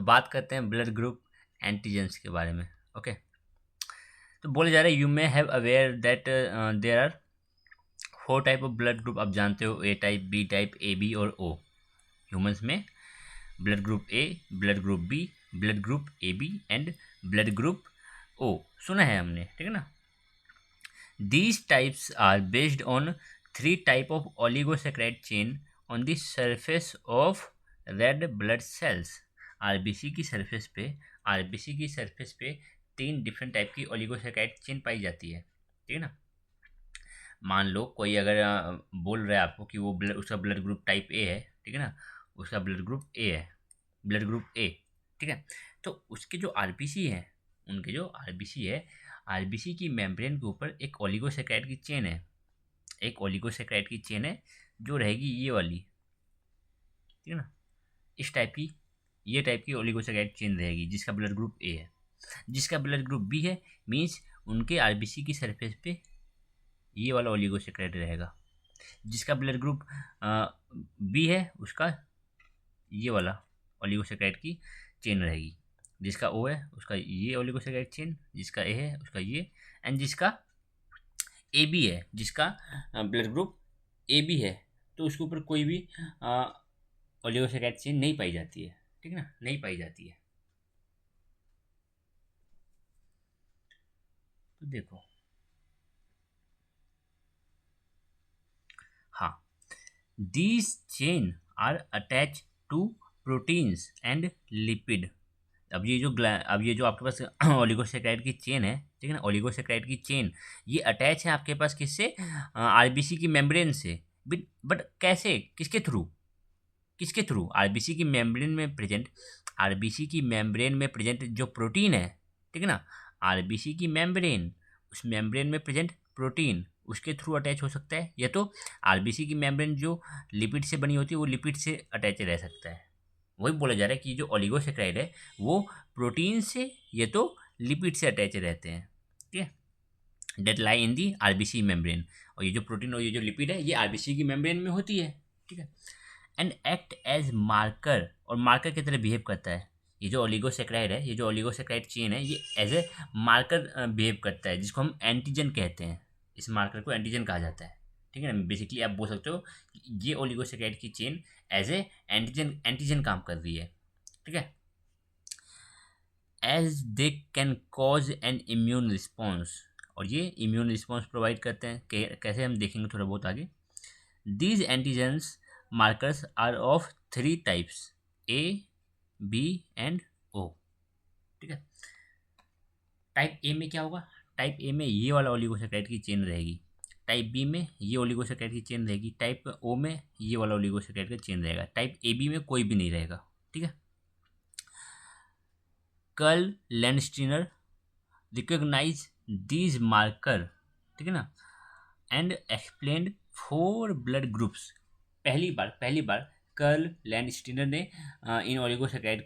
तो बात करते हैं ब्लड ग्रुप एंटीजेंस के बारे में। ओके, तो बोले जा रहा है you may have aware that there are 4 type of blood group. आप जानते हो A type, B type, A B और ओ। ह्यूमंस में blood group A, blood group B, blood group A B and blood group O. सुना है हमने, ठीक है ना। These types are based on 3 type of oligosaccharide chain on the surface of red blood cells। RBC की surface पे, RBC की surface पे 3 डिफरेंट टाइप की ओलिगोसेक्राइड चेन पाई जाती है, ठीक है ना। मान लो कोई अगर बोल रहा है आपको कि वो उसका ब्लड ग्रुप टाइप ए है, ठीक है ना, उसका ब्लड ग्रुप ए है, ब्लड ग्रुप ए, ठीक है। तो उसके जो आरबीसी है, उनके जो आरबीसी है, आरबीसी की मेम्ब्रेन के ऊपर एक ओलिगोसेक्राइड की चेन है, एक ओलिगोसेक्राइड की चेन है जो रहेगी ये वाली, ठीक है ना। इस टाइप की, ये टाइप की ओलिगोसेक्राइड चेन रहेगी जिसका ब्लड ग्रुप ए है। जिसका ब्लड ग्रुप बी है मीन्स उनके आरबीसी की सरफेस पे ये वाला ओलिगोसेक्राइड रहेगा। जिसका ब्लड ग्रुप बी है उसका ये वाला ओलिगोसेक्राइड की चेन रहेगी। जिसका ओ है उसका ये ओलिगोसेक्राइड चेन, जिसका ए है उसका ये, एंड जिसका ए बी है, जिसका ब्लड ग्रुप ए बी है, तो उसके ऊपर कोई भी ओलिगोसेक्राइड चेन नहीं पाई जाती है, ठीक है ना, नहीं पाई जाती है। तो देखो, हाँ, these chain are attached to proteins and lipid। अब ये जो आपके पास ओलिगोसेक्राइड की चेन है, ठीक है ना, ओलिगोसेक्राइड की चेन ये अटैच है आपके पास किससे, आरबीसी की मेम्ब्रेन से। बट कैसे, किसके थ्रू, किसके थ्रू, आरबीसी की मेम्ब्रेन में प्रेजेंट, आरबीसी की मेम्ब्रेन में प्रेजेंट जो प्रोटीन है, ठीक है ना, आरबीसी की मेम्ब्रेन, उस मेम्ब्रेन में प्रेजेंट प्रोटीन उसके थ्रू अटैच हो सकता है, या तो आरबीसी की मेम्ब्रेन जो लिपिड से बनी होती है वो लिपिड से अटैच रह सकता है। वही बोला जा रहा है कि जो ओलिगोसेक्राइड है वो प्रोटीन से या तो लिपिड से अटैच रहते हैं, ठीक है, डेट लाई इन दी आरबीसी मेम्ब्रेन। और ये जो प्रोटीन और ये जो लिपिड है ये आरबीसी की मेम्ब्रेन में होती है, ठीक है, एंड एक्ट एज मार्कर, और मार्कर की तरह बिहेव करता है। ये जो ओलिगोसेक्राइड है, ये जो ओलिगोसेक्राइड चेन है, ये एज ए मार्कर बिहेव करता है जिसको हम एंटीजन कहते हैं। इस मार्कर को एंटीजन कहा जाता है, ठीक है ना। बेसिकली आप बोल सकते हो कि ये ओलिगोसेक्राइड की chain as a antigen, antigen काम कर रही है, ठीक है। As they can cause an immune response, और ये इम्यून रिस्पॉन्स प्रोवाइड करते हैं। कैसे हम देखेंगे थोड़ा बहुत आगे। These antigens markers are of 3 types, A, B and O, ठीक है। टाइप ए में क्या होगा, टाइप ए में ये वाला ओलिगोसेक्राइड की चेन रहेगी, टाइप बी में ये ओलिगोसेक्राइड की चेन रहेगी, टाइप ओ में ये वाला ओलिगोसेक्राइड का चेन रहेगा, टाइप ए बी में कोई भी नहीं रहेगा, ठीक है। Karl Landsteiner recognize these marker, ठीक है ना, एंड एक्सप्लेन्ड 4 ब्लड ग्रुप्स। पहली बार कर्ल लैंडस्टीनर ने इन ओलिगोसेक्राइड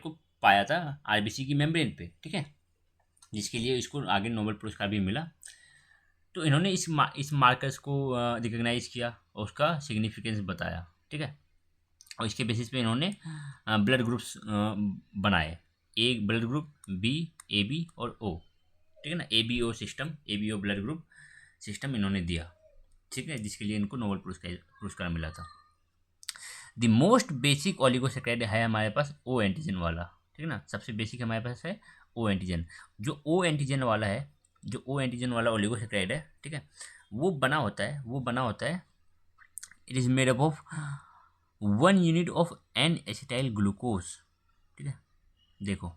को पाया था आरबीसी की मेम्ब्रेन पे, ठीक है, जिसके लिए इसको आगे नोबेल पुरस्कार भी मिला। तो इन्होंने इस मार्कर्स को रिकॉग्नाइज किया और उसका सिग्निफिकेंस बताया, ठीक है, और इसके बेसिस पे इन्होंने ब्लड ग्रुप्स बनाए, A blood group, B, A B और ओ, ठीक है ना, A B O system, A B O blood group system इन्होंने दिया, ठीक है, जिसके लिए इनको नोबेल पुरस्कार मिला था। द मोस्ट बेसिक ओलिगोसेक्राइड है हमारे पास ओ एंटीजन वाला, ठीक है ना, सबसे बेसिक हमारे पास है ओ एंटीजन। जो ओ एंटीजन वाला है, जो ओ एंटीजन वाला ओलिगोसेक्राइड है, ठीक है, वो बना होता है, it is made up of 1 unit of N acetyl glucose, ठीक है। देखो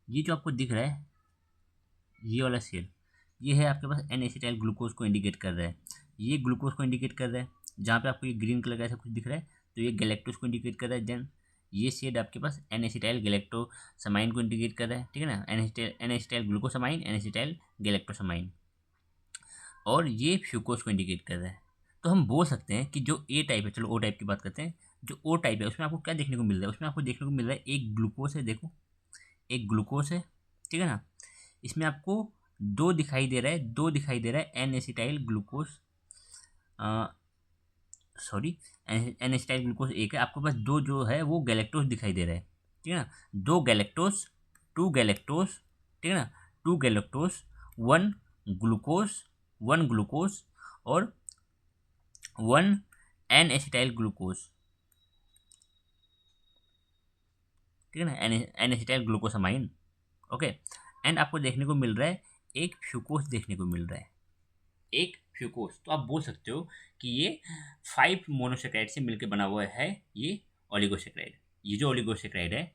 ये जो आपको दिख रहा है ये वाला शेल, ये है आपके पास एन एसिटाइल ग्लूकोज को इंडिकेट कर रहा है, ये ग्लूकोज को इंडिकेट कर रहा है। जहाँ पे आपको ये ग्रीन कलर का ऐसा कुछ दिख रहा है तो ये गैलेक्टोज को इंडिकेट कर रहा है। देन ये शेड आपके पास एन एसिटाइल गैलेक्टोसमाइन को इंडिकेट कर रहा है, ठीक है ना, एन एसिटाइल ग्लूकोसमाइन, एन एसिटाइल गैलेक्टोसमाइन, और ये फ्यूकोज को इंडिकेट कर रहा है। तो हम बोल सकते हैं कि जो ए टाइप है, चलो ओ टाइप की बात करते हैं, जो ओ टाइप है उसमें आपको क्या देखने को मिल रहा है, उसमें आपको देखने को मिल रहा है एक ग्लूकोज है, देखो एक ग्लूकोज है, ठीक है ना। इसमें आपको दो दिखाई दे रहा है N acetyl glucose sorry, N acetyl glucose एक है, आपके पास दो जो है वो गैलेक्टोज दिखाई दे रहा है, ठीक है ना, दो गैलेक्टोज, टू गैलेक्टोज, ठीक है ना, two galactose, one glucose, one glucose और वन एन एसिटाइल ग्लूकोज, ठीक है ना, N acetyl glucosamine. Okay, and आपको देखने को मिल रहा है एक फ्यूकोस देखने को मिल रहा है, एक फ्यूकोस। तो आप बोल सकते हो कि ये 5 मोनोसेक्राइड से मिलकर बना हुआ है ये ओलिगोसेक्राइड। ये जो ओलिगोसेक्राइड है,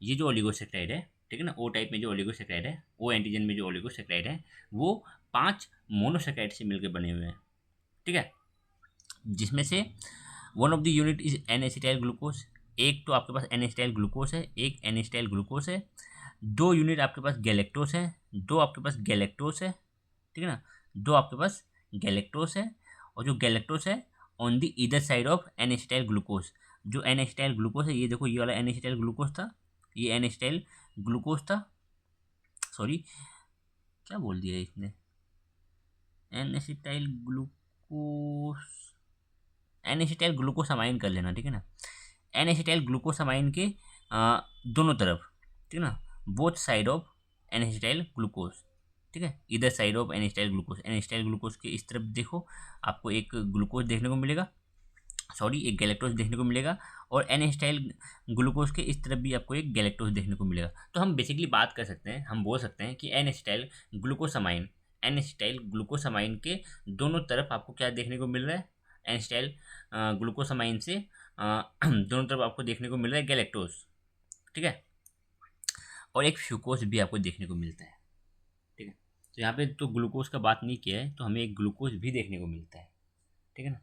ये जो ओलिगोसेक्राइड है, ठीक है ना, ओ टाइप में जो ओलिगोसेक्राइड है, ओ एंटीजन में जो ओलिगोसेक्राइड है, वो 5 मोनोसेक्राइड से मिलकर बने हुए हैं, ठीक है, जिसमें से one of the unit is an acetyl glucose. एक तो आपके पास एन एसिटाइल ग्लूकोज है, एक एन एसिटाइल ग्लूकोज है, दो यूनिट आपके पास गैलेक्टोस है, दो आपके पास गैलेक्टोस है, ठीक है ना, दो आपके पास गैलेक्टोस है, और जो गैलेक्टोस है on the either side of N acetyl glucose. जो एन एसिटाइल ग्लूकोज है, ये देखो ये वाला एन एसिटाइल ग्लूकोज था, ये एन एसिटाइल ग्लूकोज था, सॉरी क्या बोल दिया इसने, N acetyl glucose, N acetyl glucosamine कर लेना, ठीक है ना, एन एसिटाइल ग्लूकोसामाइन के दोनों तरफ, ठीक है ना, both side of N acetyl glucose, ठीक है, इधर side of N acetyl glucose, N acetyl glucose के इस तरफ देखो आपको एक ग्लूकोज देखने को मिलेगा, सॉरी एक गैलेक्टोज देखने को मिलेगा, और एन एसिटाइल ग्लूकोज के इस तरफ भी आपको एक गैलेक्टोज देखने को मिलेगा। तो हम बेसिकली बात कर सकते हैं, हम बोल सकते हैं कि N acetyl glucosamine, N acetyl glucosamine के दोनों तरफ आपको क्या देखने को मिल रहा है, एन एसिटाइल ग्लूकोसामाइन से दोनों तरफ आपको देखने को मिल रहा है गैलेक्टोज, ठीक है, और एक फ्यूकोज भी आपको देखने को मिलता है, ठीक है। तो यहाँ पे तो ग्लूकोज का बात नहीं किया है, तो हमें एक ग्लूकोज भी देखने को मिलता है, ठीक है ना।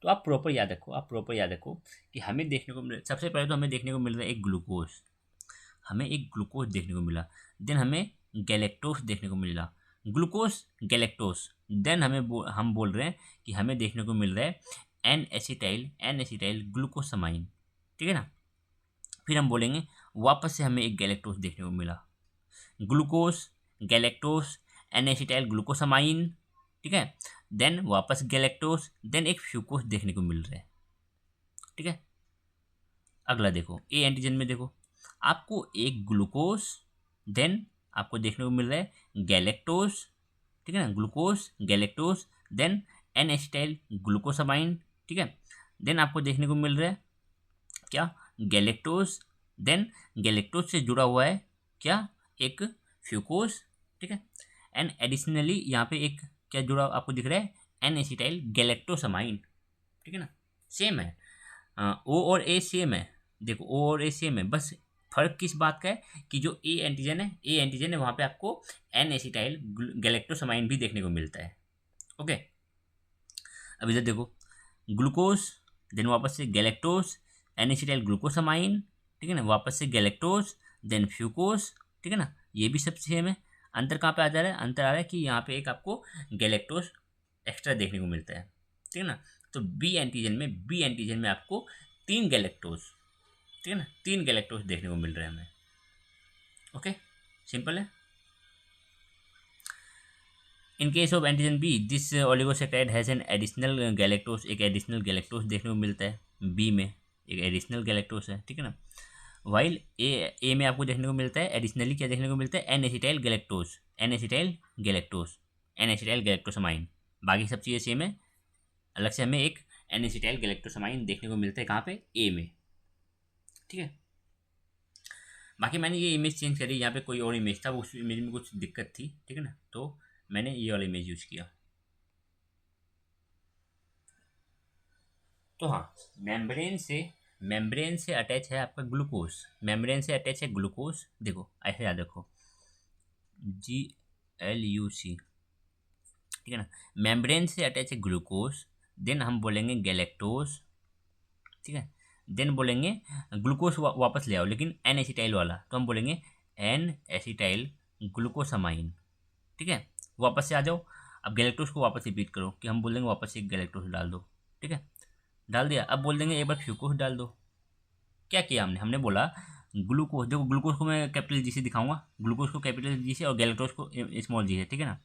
तो आप प्रॉपर याद रखो, आप प्रॉपर याद रखो कि हमें देखने को मिल, सबसे पहले तो हमें देखने को मिल रहा है एक ग्लूकोज, हमें एक ग्लूकोज देखने को मिला, देन हमें गैलेक्टोस देखने को मिला, ग्लूकोज गैलेक्टोस, देन हम बोल रहे हैं कि हमें देखने को मिल रहा है एन एसिटाइल ग्लूकोसामाइन, ठीक है ना। फिर हम बोलेंगे वापस से हमें एक गैलेक्टोस देखने को मिला, glucose galactose N acetyl glucosamine, ठीक है, देन वापस गैलेक्टोस, देन एक फ्यूकोस देखने को मिल रहा है, ठीक है। अगला देखो ए एंटीजन में देखो आपको एक ग्लूकोज, देन आपको देखने को मिल रहा है गैलेक्टोस, ठीक है ना, glucose galactose, then N acetyl glucosamine, ठीक है, देन आपको देखने को मिल रहा है क्या, गैलेक्टोस, देन गैलेक्टोस से जुड़ा हुआ है क्या, एक फ्यूकोस, ठीक है, एंड एडिशनली यहाँ पे एक क्या जुड़ा आपको दिख रहा है, एन एसिटाइल गैलेक्टोसामाइन, ठीक है ना, सेम है, ओ और ए सेम है, देखो ओ और ए सेम है, बस फर्क किस बात का है कि जो ए एंटीजन है, ए एंटीजन है वहाँ पे आपको एन एसिटाइल गैलेक्टोसामाइन भी देखने को मिलता है, ओके। अब इधर देखो ग्लूकोज, देन वापस से गैलेक्टोस, एन एसिटाइल ग्लूकोसामाइन, ठीक है ना, वापस से गैलेक्टोस, देन फ्यूकोस, ठीक है ना, ये भी सब सेम है। अंतर कहाँ पे आ जा रहा है, अंतर आ रहा है कि यहाँ पे एक आपको गैलेक्टोस एक्स्ट्रा देखने को मिलता है, ठीक है ना। तो बी एंटीजन में आपको 3 गैलेक्टोस, ठीक है ना, 3 गैलेक्टोस देखने को मिल रहे हैं हमें, ओके, सिंपल है। In case of antigen B this oligosaccharide has an additional galactose, एक एडिशनल गैलेक्टोस देखने को मिलता है बी में, एक एडिशनल गैलेक्टोस है, ठीक है ना। वाइल ए में आपको देखने को मिलता है एडिशनली क्या देखने को मिलता है, N acetyl galactose, N acetyl galactose, N acetyl galactosamine, बाकी सब चीज़ें सेम है, अलग से हमें एक एन एसिटाइल गैलेक्टोसामाइन देखने को मिलता है कहाँ पे, ए में, ठीक है। बाकी मैंने ये इमेज चेंज करी, यहाँ पे कोई और इमेज था, उस इमेज में कुछ दिक्कत थी, ठीक है ना, तो मैंने ये वाला इमेज यूज किया। तो हाँ, मेम्ब्रेन से अटैच है आपका ग्लूकोज, मेम्ब्रेन से अटैच है ग्लूकोज, देखो ऐसे याद रखो GLUC, ठीक है ना, मेम्ब्रेन से अटैच है ग्लूकोज, देन हम बोलेंगे गैलेक्टोज, ठीक है, देन बोलेंगे ग्लूकोज वापस ले आओ लेकिन एन एसिटाइल वाला, तो हम बोलेंगे एन एसिटाइल ग्लूकोसामाइन, ठीक है, वापस से आ जाओ। अब गैलेक्टोज को वापस रिपीट करो कि हम बोल देंगे वापस से एक गैलेक्टोज डाल दो, ठीक है, डाल दिया। अब बोल देंगे एक बार फ्यूकोज डाल दो। क्या किया हमने बोला ग्लूकोज, देखो ग्लूकोज को मैं कैपिटल जी से दिखाऊंगा, ग्लूकोज को कैपिटल जी से और गैलेक्टोज को स्मॉल जी से, ठीक है ना।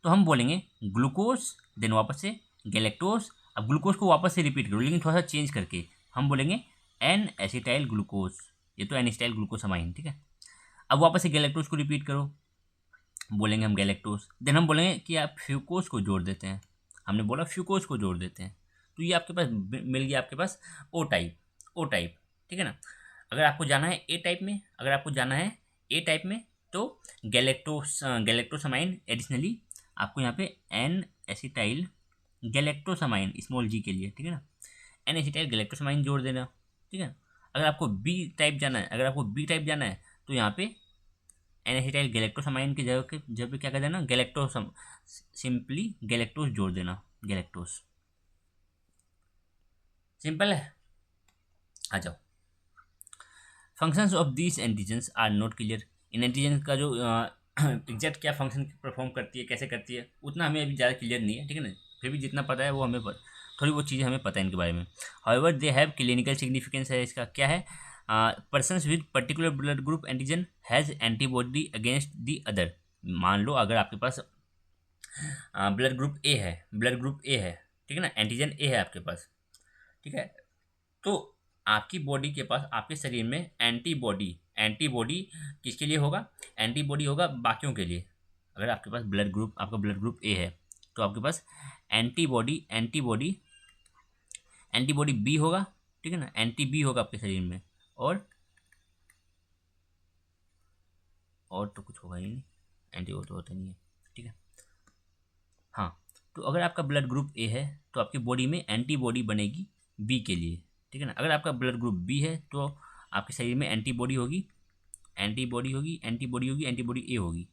तो हम बोलेंगे ग्लूकोज, देन वापस से गैलेक्टोज, अब ग्लूकोज को वापस से रिपीट करो, लेकिन थोड़ा सा चेंज करके हम बोलेंगे एन एसिटाइल ग्लूकोज, ये तो एन एसिटाइल ग्लूकोसामाइन, ठीक है। अब वापस से गैलेक्टोज को रिपीट करो, बोलेंगे हम गैलेक्टोज। देन हम बोलेंगे कि आप फ्यूकोज को जोड़ देते हैं, हमने बोला फ्यूकोज को जोड़ देते हैं, तो ये आपके पास मिल गया आपके पास ओ टाइप, ओ टाइप, ठीक है ना। अगर आपको जाना है ए टाइप में, अगर आपको जाना है ए टाइप में तो गैलेक्टोसामाइन एडिशनली आपको यहाँ पे एन एसिटाइल गैलेक्टोसामाइन स्मॉल जी के लिए, ठीक है ना, एन एसिटाइल गैलेक्टोसामाइन जोड़ देना, ठीक है। अगर आपको बी टाइप जाना है, अगर आपको बी टाइप जाना है तो यहाँ पे एन एसिटाइल गैलेक्टोसामाइन की जगह पे क्या कर देना, सिंपली गैलेक्टोस जोड़ देना, गैलेक्टोस। सिंपल है, आ जाओ। Functions of these antigens are not clear. इन एंटीजन का जो एग्जैक्ट क्या फंक्शन परफॉर्म करती है, कैसे करती है, उतना हमें अभी ज़्यादा क्लियर नहीं है, ठीक है ना। फिर भी जितना पता है वो हमें थोड़ी बहुत चीज़ें हमें पता है इनके बारे में। However they have clinical significance है इसका, क्या है, persons with particular blood group antigen has antibody against the other. मान लो अगर आपके पास ब्लड ग्रुप ए है, ब्लड ग्रुप ए है, ठीक है ना, एंटीजन ए है आपके पास, ठीक है, तो आपकी बॉडी के पास, आपके शरीर में एंटीबॉडी, एंटीबॉडी किसके लिए होगा, एंटीबॉडी होगा बाकियों के लिए। अगर आपके पास ब्लड ग्रुप, आपका ब्लड ग्रुप ए है तो आपके पास एंटीबॉडी, एंटीबॉडी, एंटीबॉडी बी होगा, ठीक है ना, एंटी बी होगा आपके शरीर में, और तो कुछ होगा ही नहीं, एंटी ओ तो होता नहीं है, ठीक है। हाँ, तो अगर आपका ब्लड ग्रुप ए है तो आपकी बॉडी में एंटीबॉडी बनेगी बी के लिए, ठीक है ना। अगर आपका ब्लड ग्रुप बी है तो आपके शरीर में एंटीबॉडी होगी, एंटीबॉडी होगी, एंटीबॉडी होगी, एंटीबॉडी ए होगी।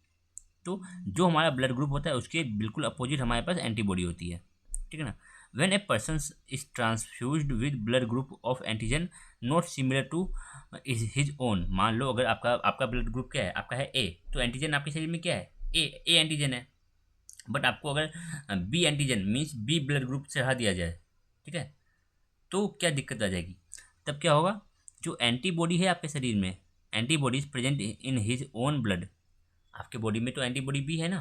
तो जो हमारा ब्लड ग्रुप होता है उसके बिल्कुल अपोजिट हमारे पास एंटीबॉडी होती है, ठीक है ना। When a person is transfused with blood group of antigen not similar to his own. मान लो अगर आपका ब्लड ग्रुप क्या है, आपका है ए, तो एंटीजन आपके शरीर में क्या है, ए एंटीजन है। बट आपको अगर B antigen means B blood group से हटा दिया जाए, ठीक है, तो क्या दिक्कत आ जाएगी, तब क्या होगा, जो एंटीबॉडी है आपके शरीर में, antibodies present in his own blood, आपके बॉडी में तो एंटीबॉडी बी है ना,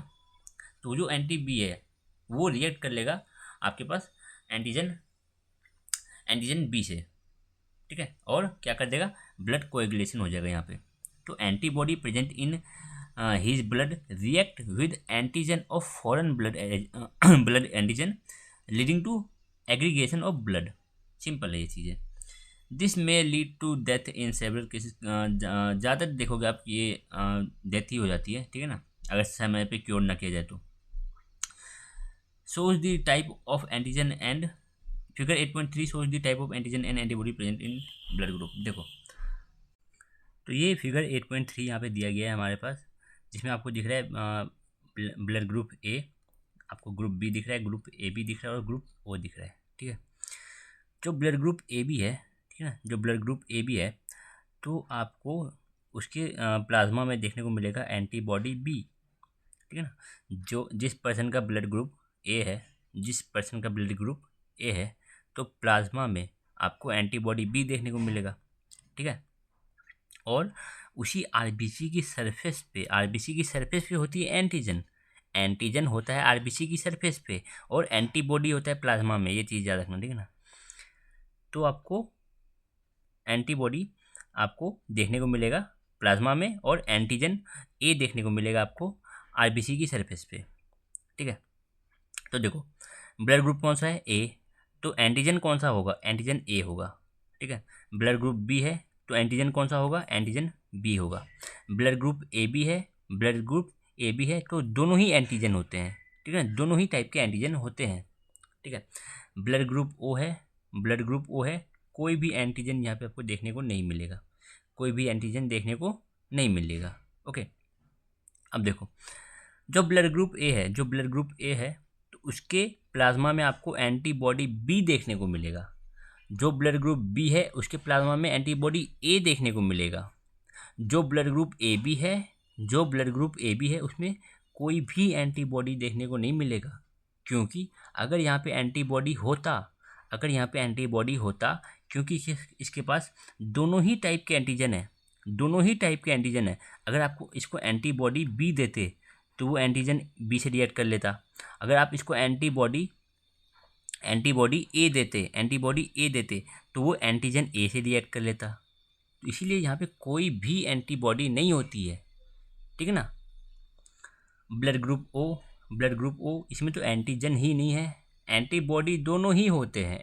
तो जो एंटी बी है वो रिएक्ट कर लेगा आपके पास एंटीजन, एंटीजन बी से, ठीक है, और क्या कर देगा, ब्लड कोएगुलेशन हो जाएगा यहाँ पे। तो antibody present in his blood react with antigen of foreign blood, blood antigen leading to aggregation of blood. Simple है ये चीज़ें। This may lead to death in several cases. ज़्यादा देखोगे आप ये डेथ ही हो जाती है, ठीक है ना, अगर समय पे क्योर ना किया जाए तो। shows the type of antigen and figure 8.3 shows the type of antigen and antibody present in blood group। देखो तो ये फिगर 8.3 यहाँ पे दिया गया है हमारे पास, जिसमें आपको दिख रहा है ब्लड ग्रुप ए, आपको ग्रुप बी दिख रहा है, ग्रुप ए बी दिख रहा है और ग्रुप ओ दिख रहा है, ठीक है। जो ब्लड ग्रुप ए बी है, ठीक है ना, जो ब्लड ग्रुप ए बी है तो आपको उसके प्लाज्मा में देखने को मिलेगा एंटीबॉडी बी, ठीक है ना। जो जिस पर्सन का ब्लड ग्रुप ए है, जिस पर्सन का ब्लड ग्रुप ए है तो प्लाज्मा में आपको एंटीबॉडी बी देखने को मिलेगा, ठीक है। और उसी आरबीसी की सरफेस पे, आरबीसी की सरफेस पे होती है एंटीजन, एंटीजन होता है आरबीसी की सरफेस पे और एंटीबॉडी होता है प्लाज्मा में, ये चीज़ याद रखना, ठीक है ना। तो आपको एंटीबॉडी आपको देखने को मिलेगा प्लाज्मा में और एंटीजन ए देखने को मिलेगा आपको आरबीसी की सरफेस पे, ठीक है। तो देखो ब्लड ग्रुप कौन सा है, ए, तो एंटीजन कौन सा होगा, एंटीजन ए होगा, ठीक है। ब्लड ग्रुप बी है तो एंटीजन कौन सा होगा, एंटीजन बी होगा। ब्लड ग्रुप ए बी है, ब्लड ग्रुप ए बी है, तो दोनों ही एंटीजन होते हैं, ठीक है, दोनों ही टाइप के एंटीजन होते हैं, ठीक है। ब्लड ग्रुप ओ है, ब्लड ग्रुप ओ है, कोई भी एंटीजन यहाँ पे आपको देखने को नहीं मिलेगा, कोई भी एंटीजन देखने को नहीं मिलेगा, ओके। अब देखो जो ब्लड ग्रुप ए है, जो ब्लड ग्रुप ए है तो उसके प्लाज्मा में आपको एंटीबॉडी बी देखने को मिलेगा। जो ब्लड ग्रुप बी है उसके प्लाज्मा में एंटीबॉडी ए देखने को मिलेगा। जो ब्लड ग्रुप ए बी है, जो ब्लड ग्रुप ए बी है उसमें कोई भी एंटीबॉडी देखने को नहीं मिलेगा, क्योंकि अगर यहाँ पे एंटीबॉडी होता, अगर यहाँ पे एंटीबॉडी होता, क्योंकि इसके पास दोनों ही टाइप के एंटीजन है, दोनों ही टाइप के एंटीजन है, अगर आपको इसको एंटीबॉडी बी देते तो वो एंटीजन बी से रिएक्ट कर लेता। अगर आप इसको एंटीबॉडी एंटीबॉडी ए देते तो वो एंटीजन ए से रिएक्ट कर लेता। तो इसीलिए यहाँ पे कोई भी एंटीबॉडी नहीं होती है, ठीक है ना। ब्लड ग्रुप ओ इसमें तो एंटीजन ही नहीं है, एंटीबॉडी दोनों ही होते हैं,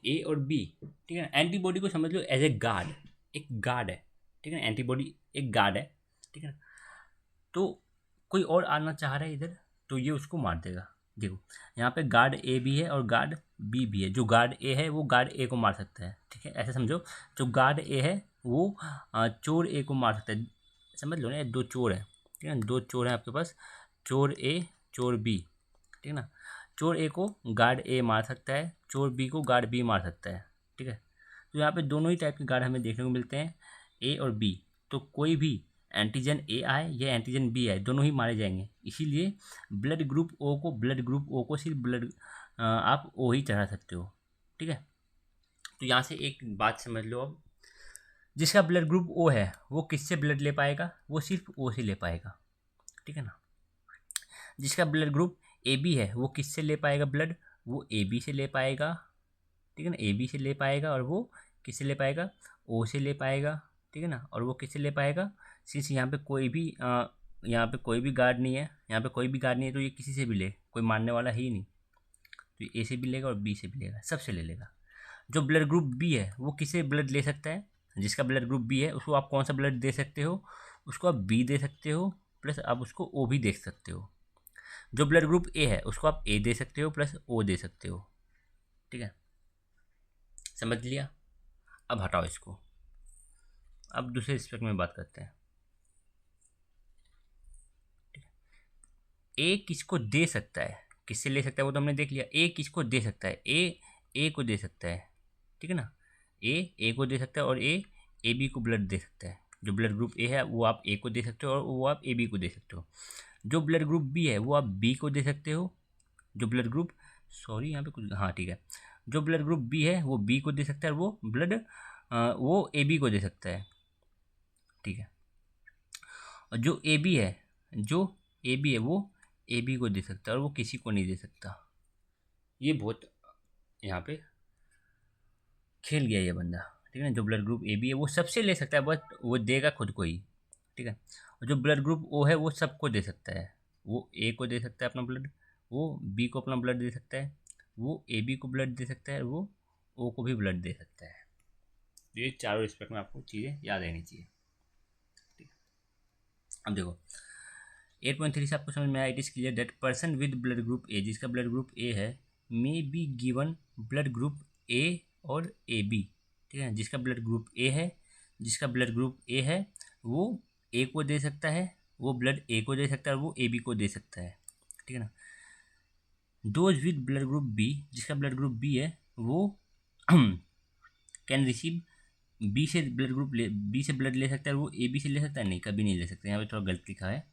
ए और बी, ठीक है ना। एंटीबॉडी को समझ लो एज ए गार्ड, एक गार्ड है, ठीक है ना। एंटीबॉडी एक गार्ड है, ठीक है ना। तो कोई और आना चाह रहा है इधर तो ये उसको मार देगा। देखो यहाँ पे गार्ड ए भी है और गार्ड बी भी है। जो गार्ड ए है वो गार्ड ए को मार सकता है, ठीक है, ऐसे समझो। जो गार्ड ए है वो चोर ए को मार सकता है, समझ लो ना। दो चोर है, ठीक है ना, दो चोर हैं आपके पास, चोर ए चोर बी, ठीक है ना। चोर ए को गार्ड ए मार सकता है, चोर बी को गार्ड बी मार सकता है, ठीक है। तो यहाँ पे दोनों ही टाइप के गार्ड हमें देखने को मिलते हैं, ए और बी। तो कोई भी एंटीजन ए आए या एंटीजन बी आए, दोनों ही मारे जाएंगे। इसीलिए ब्लड ग्रुप ओ को सिर्फ ब्लड आप ओ ही चढ़ा सकते हो, ठीक है। तो यहाँ से एक बात समझ लो अब, जिसका ब्लड ग्रुप ओ है वो किससे ब्लड ले पाएगा, वो सिर्फ ओ से ले पाएगा, ठीक है ना। जिसका ब्लड ग्रुप ए बी है वो किससे ले पाएगा ब्लड, वो ए बी से ले पाएगा, ठीक है ना। ए बी से ले पाएगा और वो किससे ले पाएगा, ओ से ले पाएगा, ठीक है ना। और वो किससे ले पाएगा, सिंस यहाँ पे कोई भी गार्ड नहीं है, तो ये किसी से भी ले, कोई मारने वाला ही नहीं, तो ये ए से भी लेगा और बी से भी लेगा, सबसे ले लेगा। जो ब्लड ग्रुप बी है वो किसे ब्लड ले सकता है, जिसका ब्लड ग्रुप बी है उसको आप कौन सा ब्लड दे सकते हो, उसको आप बी दे सकते हो, प्लस आप उसको ओ भी दे सकते हो। जो ब्लड ग्रुप ए है उसको आप ए दे सकते हो प्लस ओ दे सकते हो, ठीक है, समझ लिया। अब हटाओ इसको, अब दूसरे एस्पेक्ट में बात करते हैं। ए किसको दे सकता है, किससे ले सकता है वो तो हमने देख लिया। ए किसको दे सकता है, ए को दे सकता है, ठीक है ना। ए को दे सकता है और ए बी को ब्लड दे सकता है। जो ब्लड ग्रुप ए है वो आप ए को दे सकते हो और वो आप ए बी को दे सकते हो। जो ब्लड ग्रुप बी है वो आप बी को दे सकते हो। जो ब्लड ग्रुप सॉरी यहाँ पे कुछ हाँ ठीक है, जो ब्लड ग्रुप बी है वो बी को दे सकता है और वो ए बी को दे सकता है, ठीक है। और जो ए बी है वो ए बी को दे सकता है और वो किसी को नहीं दे सकता। ये बहुत यहाँ पे खेल गया ये बंदा, ठीक है ना। जो ब्लड ग्रुप ए बी है वो सबसे ले सकता है, बट वो देगा खुद को ही, ठीक है। और जो ब्लड ग्रुप ओ है वो सबको दे सकता है, वो ए को दे सकता है अपना ब्लड, वो बी को अपना ब्लड दे सकता है, वो ए बी को ब्लड दे सकता है, वो ओ को भी ब्लड दे सकता है। ये चारों रिस्पेक्ट में आपको चीज़ें याद रहनी चाहिए, ठीक है। अब देखो 8.3 से आपको समझ में आया। It is clear that person with blood group ए, जिसका ब्लड ग्रुप ए है, may be given blood group ए और ए बी, ठीक है। जिसका ब्लड ग्रुप ए है वो ए को दे सकता है, वो ब्लड ए को दे सकता है और वो ए बी को दे सकता है, ठीक है ना। Those with blood group B, जिसका ब्लड ग्रुप बी है वो कैन रिसीव बी से ब्लड ले सकता है, वो ए बी से ले सकता है, नहीं कभी नहीं ले सकता, यहाँ पे थोड़ा गलत लिखा है।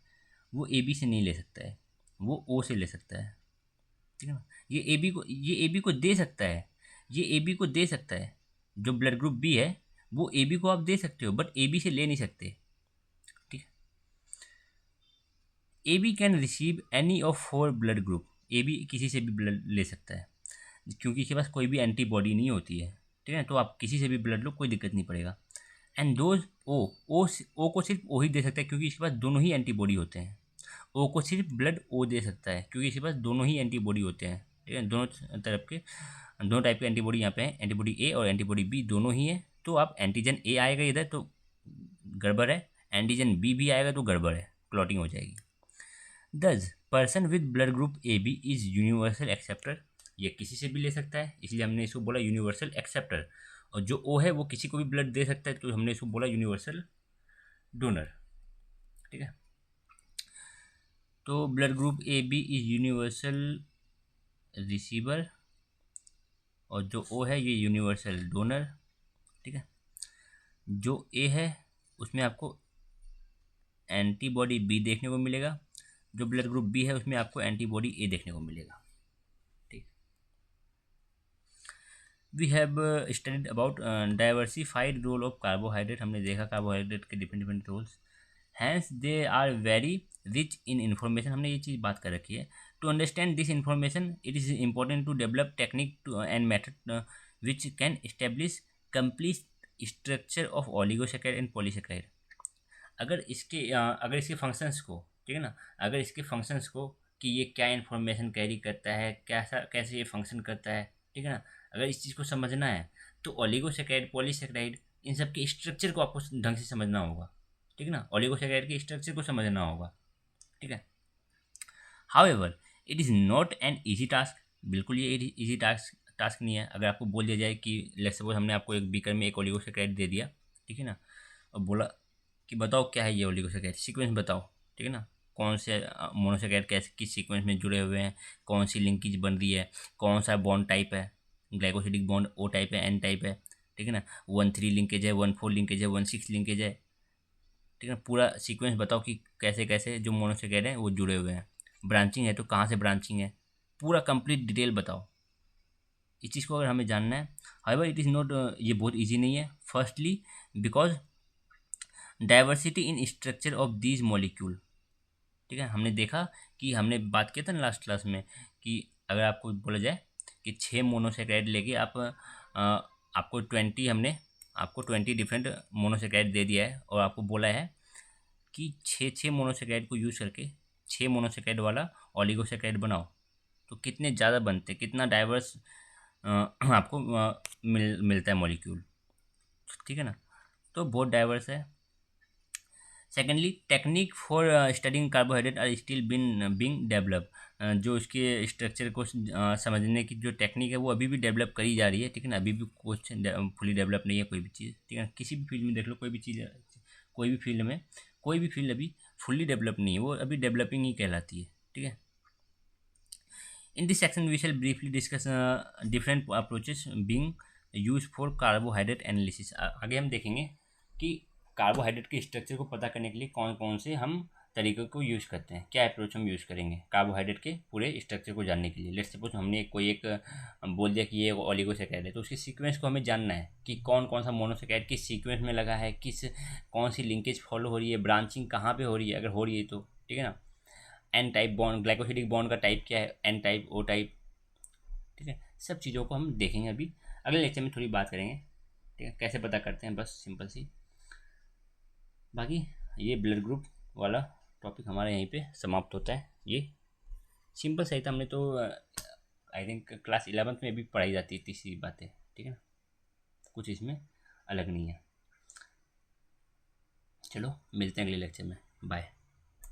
वो ए बी से नहीं ले सकता है, वो ओ से ले सकता है, ठीक है ना। ये ए बी को दे सकता है, जो ब्लड ग्रुप बी है वो ए बी को आप दे सकते हो, बट ए बी से ले नहीं सकते, ठीक है। A B can receive any of 4 blood group, A B किसी से भी ब्लड ले सकता है, क्योंकि इसके पास कोई भी एंटीबॉडी नहीं होती है, ठीक है। तो आप किसी से भी ब्लड लो, कोई दिक्कत नहीं पड़ेगा। एंड दोज ओ को सिर्फ ओ ही दे सकता है, क्योंकि इसके पास दोनों ही एंटीबॉडी होते हैं। ओ को सिर्फ ब्लड ओ दे सकता है, क्योंकि इसके पास दोनों ही एंटीबॉडी होते हैं, ठीक है। दोनों टाइप के एंटीबॉडी यहाँ पे हैं, एंटीबॉडी ए और एंटीबॉडी बी दोनों ही है। तो आप एंटीजन ए आएगा इधर तो गड़बड़ है, एंटीजन बी भी आएगा तो गड़बड़ है, क्लॉटिंग हो जाएगी। This person with blood group A B is universal acceptor, ये किसी से भी ले सकता है, इसलिए हमने इसको बोला यूनिवर्सल एक्सेप्टर। और जो ओ है वो किसी को भी ब्लड दे सकता है, तो हमने इसको बोला यूनिवर्सल डोनर, ठीक है। तो blood group A B is universal receiver और जो ओ है ये यूनिवर्सल डोनर, ठीक है। जो ए है उसमें आपको एंटीबॉडी बी देखने को मिलेगा, जो ब्लड ग्रुप बी है उसमें आपको एंटीबॉडी ए देखने को मिलेगा, ठीक। We have studied about diversified role of carbohydrate, हमने देखा कार्बोहाइड्रेट के different different roles hence they are very rich in information, हमने ये चीज़ बात कर रखी है। To understand this information it is important to develop technique to and method which can establish complete structure of oligosaccharide and polysaccharide. अगर इसके functions को, ठीक है ना, अगर इसके फंक्शंस को कि ये क्या इन्फॉर्मेशन कैरी करता है, कैसे ये फंक्शन करता है, ठीक है ना, अगर इस चीज़ को समझना है तो ओलिगोसेकेराइड पॉलीसेकेराइड इन सब के स्ट्रक्चर को आपको ढंग से समझना होगा, ठीक है ना, ओलिगोसेकेराइड के स्ट्रक्चर को समझना होगा, ठीक है। However it is not an easy task, बिल्कुल ये ईजी टास्क नहीं है। अगर आपको बोल दिया जाए कि लेट्स सपोज हमने आपको एक बीकर में एक ओलिगोसेकेराइड दे दिया, ठीक है ना, और बोला कि बताओ क्या है ये ओलिगोसेकेराइड, सीक्वेंस बताओ, ठीक है ना, कौन से मोनोसेकेराइड कैसे किस सीक्वेंस में जुड़े हुए हैं, कौन सी लिंकेज बन रही है, कौन सा बॉन्ड टाइप है, ग्लाइकोसिडिक बॉन्ड ओ टाइप है एन टाइप है, ठीक है ना, 1,3 लिंकेज है, 1,4 लिंकेज है, 1,6 लिंकेज है, ठीक है, पूरा सीक्वेंस बताओ कि कैसे कैसे जो मोनोसेकेराइड हैं वो जुड़े हुए हैं, ब्रांचिंग है तो कहाँ से ब्रांचिंग है, पूरा कंप्लीट डिटेल बताओ। इस चीज़ को अगर हमें जानना है, हाउएवर इट इज़ नॉट, ये बहुत ईजी नहीं है। Firstly because diversity in structure of these molecule, ठीक है, हमने देखा कि हमने बात किया था ना लास्ट क्लास में कि अगर आपको बोला जाए कि 6 मोनोसेकेराइड लेके आपको 20 हमने आपको 20 डिफरेंट मोनोसेकेराइड दे दिया है और आपको बोला है कि 6 मोनोसेकेराइड को यूज़ करके 6 मोनोसेकेराइड वाला ओलिगोसेकेराइड बनाओ, तो कितने ज़्यादा बनते, कितना डाइवर्स आपको मिलता है मॉलिक्यूल, ठीक है ना, तो बहुत डाइवर्स है। Secondly technique for studying carbohydrate are still being develop, जो इसके स्ट्रक्चर को समझने की जो टेक्निक है वो अभी भी डेवलप करी जा रही है, ठीक है ना, अभी भी कुछ फुली डेवलप नहीं है कोई भी चीज़, ठीक है, किसी भी फील्ड में देख लो, कोई भी चीज़, कोई भी फील्ड में कोई भी फील्ड अभी फुल्ली डेवलप नहीं है, वो अभी डेवलपिंग ही कहलाती है, ठीक है। In this section we shall briefly discuss different approaches being use for carbohydrate analysis. आगे हम देखेंगे कि कार्बोहाइड्रेट के स्ट्रक्चर को पता करने के लिए कौन कौन से हम तरीकों को यूज़ करते हैं, क्या अप्रोच हम यूज़ करेंगे कार्बोहाइड्रेट के पूरे स्ट्रक्चर को जानने के लिए। लेट्स सपोज हमने कोई एक बोल दिया कि ये ओलिगोसेकेराइड है, तो उसके सीक्वेंस को हमें जानना है कि कौन कौन सा मोनोसेकेराइड किस सीक्वेंस में लगा है, कौन सी लिंकेज फॉलो हो रही है, ब्रांचिंग कहाँ पे हो रही है, अगर हो रही है तो, ठीक है ना, N type bond, glycosidic bond का टाइप क्या है, एन टाइप, ओ टाइप, ठीक है, सब चीज़ों को हम देखेंगे अभी अगले लेक्चर में, थोड़ी बात करेंगे, ठीक है, कैसे पता करते हैं, बस सिंपल सी। बाकी ये ब्लड ग्रुप वाला टॉपिक हमारा यहीं पे समाप्त होता है। ये सिंपल सही था, हमने तो आई थिंक क्लास 11th में भी पढ़ाई जाती है तीसरी बातें, ठीक है ना, कुछ इसमें अलग नहीं है। चलो मिलते हैं अगले लेक्चर में, बाय।